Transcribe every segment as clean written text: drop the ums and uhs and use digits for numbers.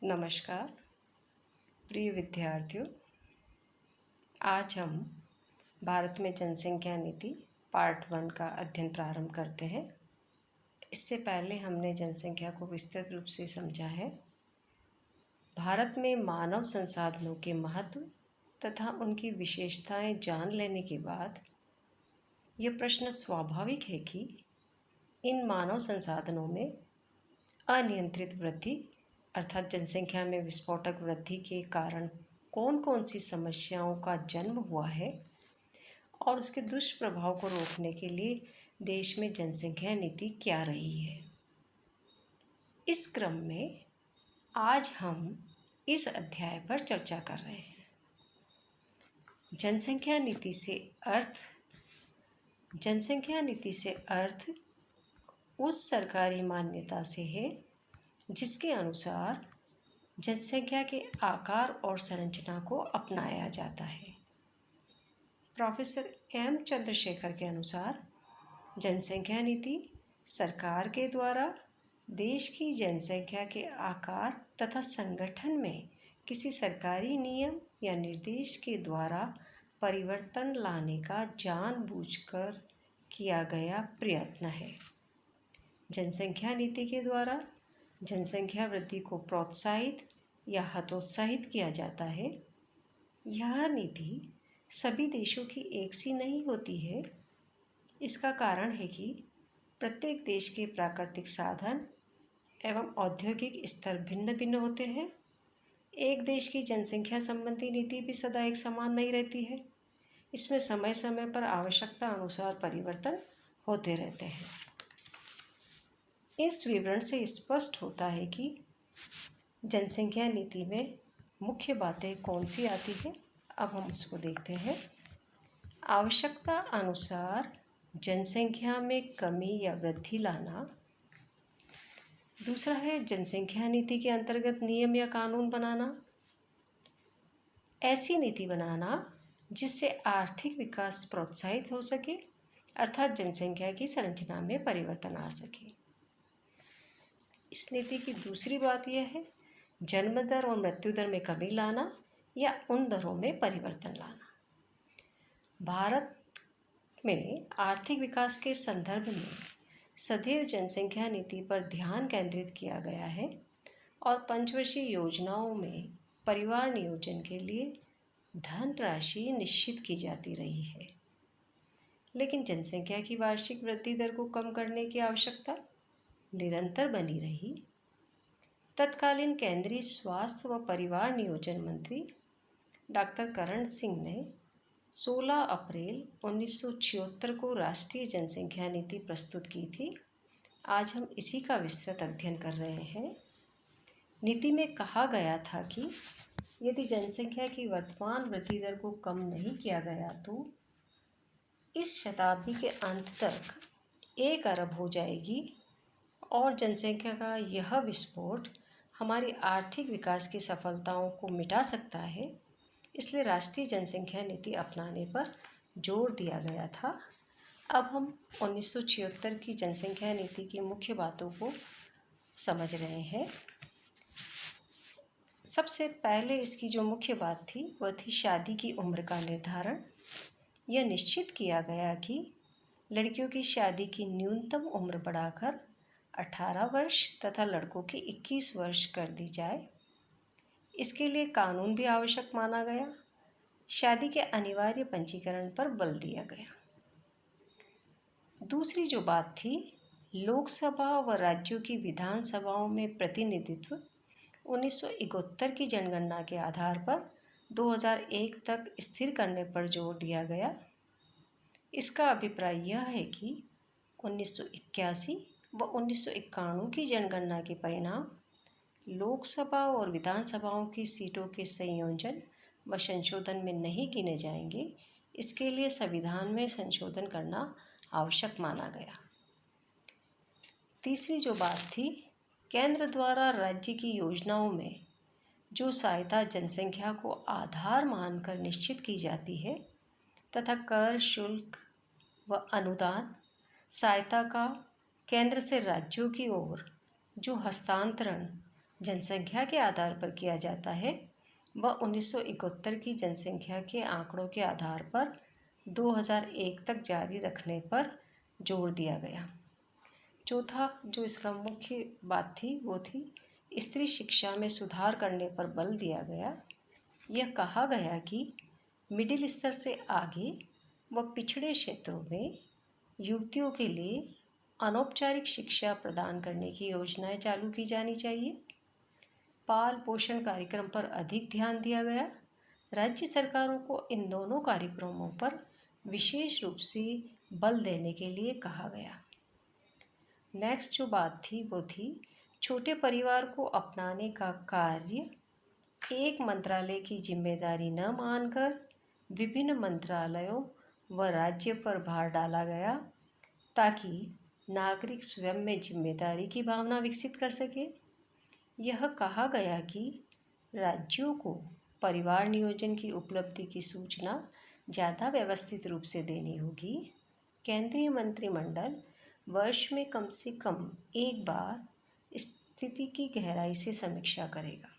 नमस्कार प्रिय विद्यार्थियों। आज हम भारत में जनसंख्या नीति पार्ट 1 का अध्ययन प्रारंभ करते हैं। इससे पहले हमने जनसंख्या को विस्तृत रूप से समझा है। भारत में मानव संसाधनों के महत्व तथा उनकी विशेषताएं जान लेने के बाद यह प्रश्न स्वाभाविक है कि इन मानव संसाधनों में अनियंत्रित वृद्धि अर्थात जनसंख्या में विस्फोटक वृद्धि के कारण कौन कौन सी समस्याओं का जन्म हुआ है और उसके दुष्प्रभाव को रोकने के लिए देश में जनसंख्या नीति क्या रही है। इस क्रम में आज हम इस अध्याय पर चर्चा कर रहे हैं। जनसंख्या नीति से अर्थ उस सरकारी मान्यता से है जिसके अनुसार जनसंख्या के आकार और संरचना को अपनाया जाता है। प्रोफेसर एम चंद्रशेखर के अनुसार जनसंख्या नीति सरकार के द्वारा देश की जनसंख्या के आकार तथा संगठन में किसी सरकारी नियम या निर्देश के द्वारा परिवर्तन लाने का जानबूझकर किया गया प्रयत्न है। जनसंख्या नीति के द्वारा जनसंख्या वृद्धि को प्रोत्साहित या हतोत्साहित किया जाता है। यह नीति सभी देशों की एक सी नहीं होती है। इसका कारण है कि प्रत्येक देश के प्राकृतिक साधन एवं औद्योगिक स्तर भिन्न भिन्न होते हैं। एक देश की जनसंख्या संबंधी नीति भी सदा एक समान नहीं रहती है। इसमें समय समय पर आवश्यकता अनुसार परिवर्तन होते रहते हैं। इस विवरण से स्पष्ट होता है कि जनसंख्या नीति में मुख्य बातें कौन सी आती है। अब हम उसको देखते हैं। आवश्यकता अनुसार जनसंख्या में कमी या वृद्धि लाना। दूसरा है जनसंख्या नीति के अंतर्गत नियम या कानून बनाना। ऐसी नीति बनाना जिससे आर्थिक विकास प्रोत्साहित हो सके अर्थात जनसंख्या की संरचना में परिवर्तन आ सके। इस नीति की दूसरी बात यह है जन्म दर और मृत्यु दर में कमी लाना या उन दरों में परिवर्तन लाना। भारत में आर्थिक विकास के संदर्भ में सदैव जनसंख्या नीति पर ध्यान केंद्रित किया गया है और पंचवर्षीय योजनाओं में परिवार नियोजन के लिए धनराशि निश्चित की जाती रही है। लेकिन जनसंख्या की वार्षिक वृद्धि दर को कम करने की आवश्यकता निरंतर बनी रही। तत्कालीन केंद्रीय स्वास्थ्य व परिवार नियोजन मंत्री डॉक्टर करण सिंह ने 16 अप्रैल 1976 को राष्ट्रीय जनसंख्या नीति प्रस्तुत की थी। आज हम इसी का विस्तृत अध्ययन कर रहे हैं। नीति में कहा गया था कि यदि जनसंख्या की वर्तमान वृद्धि दर को कम नहीं किया गया तो इस शताब्दी के अंत तक 1 अरब हो जाएगी और जनसंख्या का यह विस्फोट हमारी आर्थिक विकास की सफलताओं को मिटा सकता है। इसलिए राष्ट्रीय जनसंख्या नीति अपनाने पर जोर दिया गया था। अब हम 1976 की जनसंख्या नीति की मुख्य बातों को समझ रहे हैं। सबसे पहले इसकी जो मुख्य बात थी वह थी शादी की उम्र का निर्धारण। यह निश्चित किया गया कि लड़कियों की शादी की न्यूनतम उम्र बढ़ाकर 18 वर्ष तथा लड़कों की 21 वर्ष कर दी जाए। इसके लिए कानून भी आवश्यक माना गया। शादी के अनिवार्य पंजीकरण पर बल दिया गया। दूसरी जो बात थी लोकसभा व राज्यों की विधानसभाओं में प्रतिनिधित्व 1971 की जनगणना के आधार पर 2001 तक स्थिर करने पर जोर दिया गया। इसका अभिप्राय यह है कि 1981 व 1991 की जनगणना के परिणाम लोकसभा और विधानसभाओं की सीटों के संयोजन व संशोधन में नहीं गिने जाएंगे। इसके लिए संविधान में संशोधन करना आवश्यक माना गया। तीसरी जो बात थी केंद्र द्वारा राज्य की योजनाओं में जो सहायता जनसंख्या को आधार मानकर निश्चित की जाती है तथा कर शुल्क व अनुदान सहायता का केंद्र से राज्यों की ओर जो हस्तांतरण जनसंख्या के आधार पर किया जाता है व 1971 की जनसंख्या के आंकड़ों के आधार पर 2001 तक जारी रखने पर जोर दिया गया। चौथा जो इसका मुख्य बात थी वो थी स्त्री शिक्षा में सुधार करने पर बल दिया गया। यह कहा गया कि मिडिल स्तर से आगे व पिछड़े क्षेत्रों में युवतियों के लिए अनौपचारिक शिक्षा प्रदान करने की योजनाएं चालू की जानी चाहिए। पाल पोषण कार्यक्रम पर अधिक ध्यान दिया गया। राज्य सरकारों को इन दोनों कार्यक्रमों पर विशेष रूप से बल देने के लिए कहा गया। नेक्स्ट जो बात थी वो थी छोटे परिवार को अपनाने का कार्य एक मंत्रालय की जिम्मेदारी न मानकर विभिन्न मंत्रालयों व राज्य पर भार डाला गया ताकि नागरिक स्वयं में जिम्मेदारी की भावना विकसित कर सके। यह कहा गया कि राज्यों को परिवार नियोजन की उपलब्धि की सूचना ज़्यादा व्यवस्थित रूप से देनी होगी। केंद्रीय मंत्रिमंडल वर्ष में कम से कम एक बार स्थिति की गहराई से समीक्षा करेगा।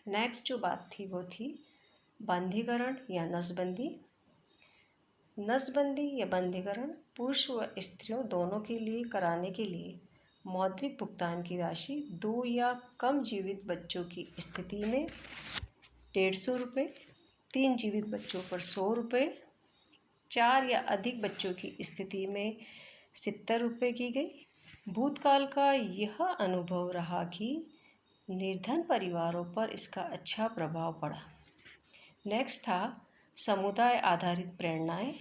नेक्स्ट जो बात थी वो थी बंधीकरण या नसबंदी। नसबंदी या बंधीकरण पुरुष व स्त्रियों दोनों के लिए कराने के लिए मौद्रिक भुगतान की राशि 2 या कम जीवित बच्चों की स्थिति में 150 रुपये, 3 जीवित बच्चों पर 100 रुपये, 4 या अधिक बच्चों की स्थिति में 70 रुपये की गई। भूतकाल का यह अनुभव रहा कि निर्धन परिवारों पर इसका अच्छा प्रभाव पड़ा। नेक्स्ट था समुदाय आधारित प्रेरणाएं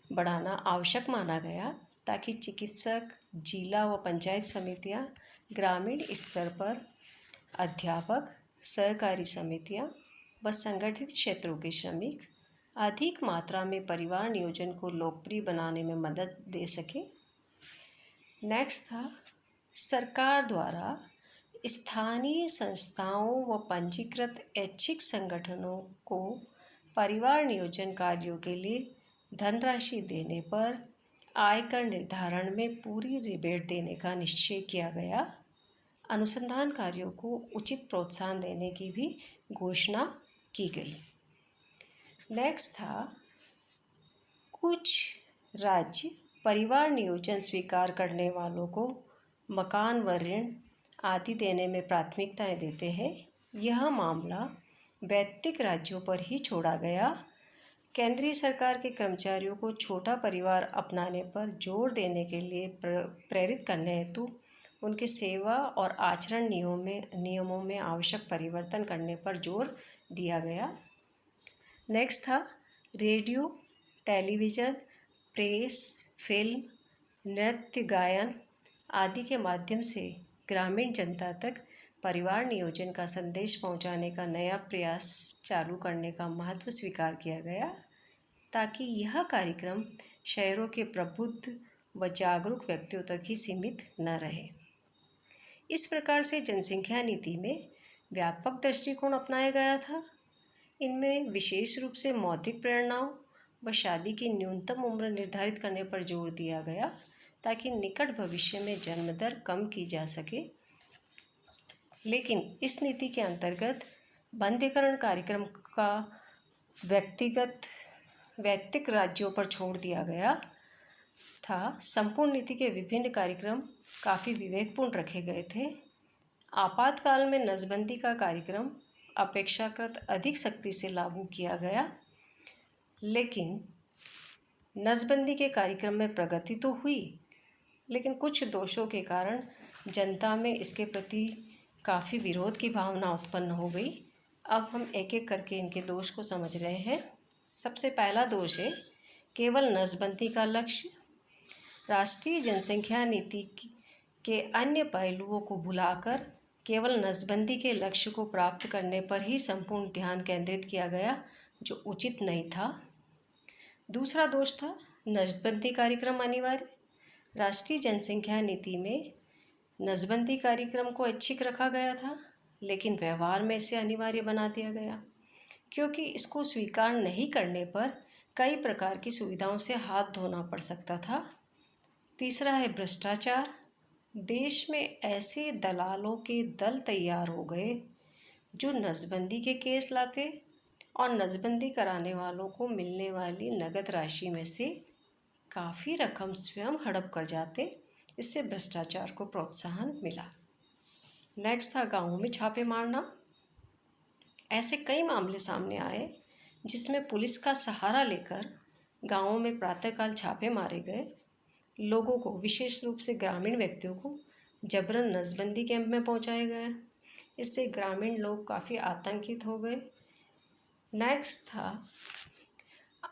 बढ़ाना आवश्यक माना गया ताकि चिकित्सक, जिला व पंचायत समितियां, ग्रामीण स्तर पर अध्यापक, सहकारी समितियां व संगठित क्षेत्रों के श्रमिक अधिक मात्रा में परिवार नियोजन को लोकप्रिय बनाने में मदद दे सके। नेक्स्ट था सरकार द्वारा स्थानीय संस्थाओं व पंजीकृत ऐच्छिक संगठनों को परिवार नियोजन कार्यों के लिए धनराशि देने पर आयकर निर्धारण में पूरी रिबेट देने का निश्चय किया गया। अनुसंधान कार्यों को उचित प्रोत्साहन देने की भी घोषणा की गई। नेक्स्ट था कुछ राज्य परिवार नियोजन स्वीकार करने वालों को मकान व ऋण आदि देने में प्राथमिकताएं देते हैं। यह मामला वैयक्तिक राज्यों पर ही छोड़ा गया। केंद्रीय सरकार के कर्मचारियों को छोटा परिवार अपनाने पर जोर देने के लिए प्रेरित करने हेतु उनके सेवा और आचरण नियमों में आवश्यक परिवर्तन करने पर जोर दिया गया। नेक्स्ट था रेडियो, टेलीविज़न, प्रेस, फिल्म, नृत्य, गायन आदि के माध्यम से ग्रामीण जनता तक परिवार नियोजन का संदेश पहुंचाने का नया प्रयास चालू करने का महत्व स्वीकार किया गया ताकि यह कार्यक्रम शहरों के प्रबुद्ध व जागरूक व्यक्तियों तक ही सीमित न रहे। इस प्रकार से जनसंख्या नीति में व्यापक दृष्टिकोण अपनाया गया था। इनमें विशेष रूप से मौद्रिक प्रेरणाओं व शादी की न्यूनतम उम्र निर्धारित करने पर जोर दिया गया ताकि निकट भविष्य में जन्म दर कम की जा सके। लेकिन इस नीति के अंतर्गत बंधीकरण कार्यक्रम का वैयक्तिक राज्यों पर छोड़ दिया गया था। संपूर्ण नीति के विभिन्न कार्यक्रम काफ़ी विवेकपूर्ण रखे गए थे। आपातकाल में नसबंदी का कार्यक्रम अपेक्षाकृत अधिक सख्ती से लागू किया गया, लेकिन नसबंदी के कार्यक्रम में प्रगति तो हुई, लेकिन कुछ दोषों के कारण जनता में इसके प्रति काफ़ी विरोध की भावना उत्पन्न हो गई। अब हम एक एक करके इनके दोष को समझ रहे हैं। सबसे पहला दोष है केवल नसबंदी का लक्ष्य। राष्ट्रीय जनसंख्या नीति के अन्य पहलुओं को भुलाकर केवल नसबंदी के लक्ष्य को प्राप्त करने पर ही संपूर्ण ध्यान केंद्रित किया गया, जो उचित नहीं था। दूसरा दोष था नसबंदी कार्यक्रम अनिवार्य। राष्ट्रीय जनसंख्या नीति में नसबंदी कार्यक्रम को ऐच्छिक रखा गया था, लेकिन व्यवहार में इसे अनिवार्य बना दिया गया, क्योंकि इसको स्वीकार नहीं करने पर कई प्रकार की सुविधाओं से हाथ धोना पड़ सकता था। तीसरा है भ्रष्टाचार। देश में ऐसे दलालों के दल तैयार हो गए जो नसबंदी के केस लाते और नसबंदी कराने वालों को मिलने वाली नगद राशि में से काफ़ी रकम स्वयं हड़प कर जाते। इससे भ्रष्टाचार को प्रोत्साहन मिला। नेक्स्ट था गाँवों में छापे मारना। ऐसे कई मामले सामने आए जिसमें पुलिस का सहारा लेकर गाँवों में प्रातःकाल छापे मारे गए। लोगों को, विशेष रूप से ग्रामीण व्यक्तियों को जबरन नसबंदी कैंप में पहुंचाया गया। इससे ग्रामीण लोग काफ़ी आतंकित हो गए। नेक्स्ट था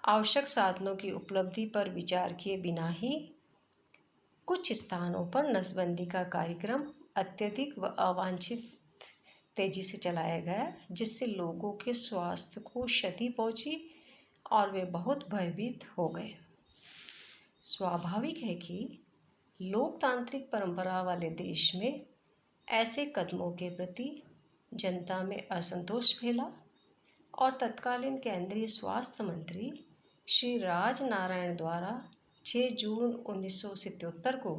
आवश्यक साधनों की उपलब्धि पर विचार किए बिना ही कुछ स्थानों पर नसबंदी का कार्यक्रम अत्यधिक व अवांछित तेजी से चलाया गया, जिससे लोगों के स्वास्थ्य को क्षति पहुंची और वे बहुत भयभीत हो गए। स्वाभाविक है कि लोकतांत्रिक परंपरा वाले देश में ऐसे कदमों के प्रति जनता में असंतोष फैला और तत्कालीन केंद्रीय स्वास्थ्य मंत्री श्री राज नारायण द्वारा 6 जून 1977 को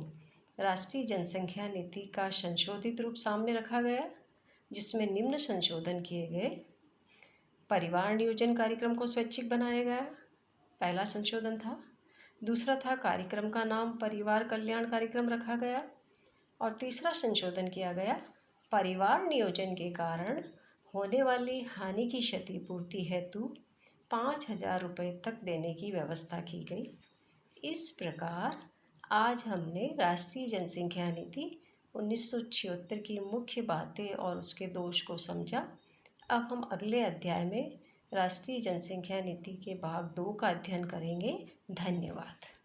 राष्ट्रीय जनसंख्या नीति का संशोधित रूप सामने रखा गया, जिसमें निम्न संशोधन किए गए। परिवार नियोजन कार्यक्रम को स्वैच्छिक बनाया गया, पहला संशोधन था। दूसरा था कार्यक्रम का नाम परिवार कल्याण कार्यक्रम रखा गया। और तीसरा संशोधन किया गया, परिवार नियोजन के कारण होने वाली हानि की क्षतिपूर्ति हेतु 5,000 रुपये तक देने की व्यवस्था की गई। इस प्रकार आज हमने राष्ट्रीय जनसंख्या नीति 1976 की मुख्य बातें और उसके दोष को समझा। अब हम अगले अध्याय में राष्ट्रीय जनसंख्या नीति के भाग 2 का अध्ययन करेंगे। धन्यवाद।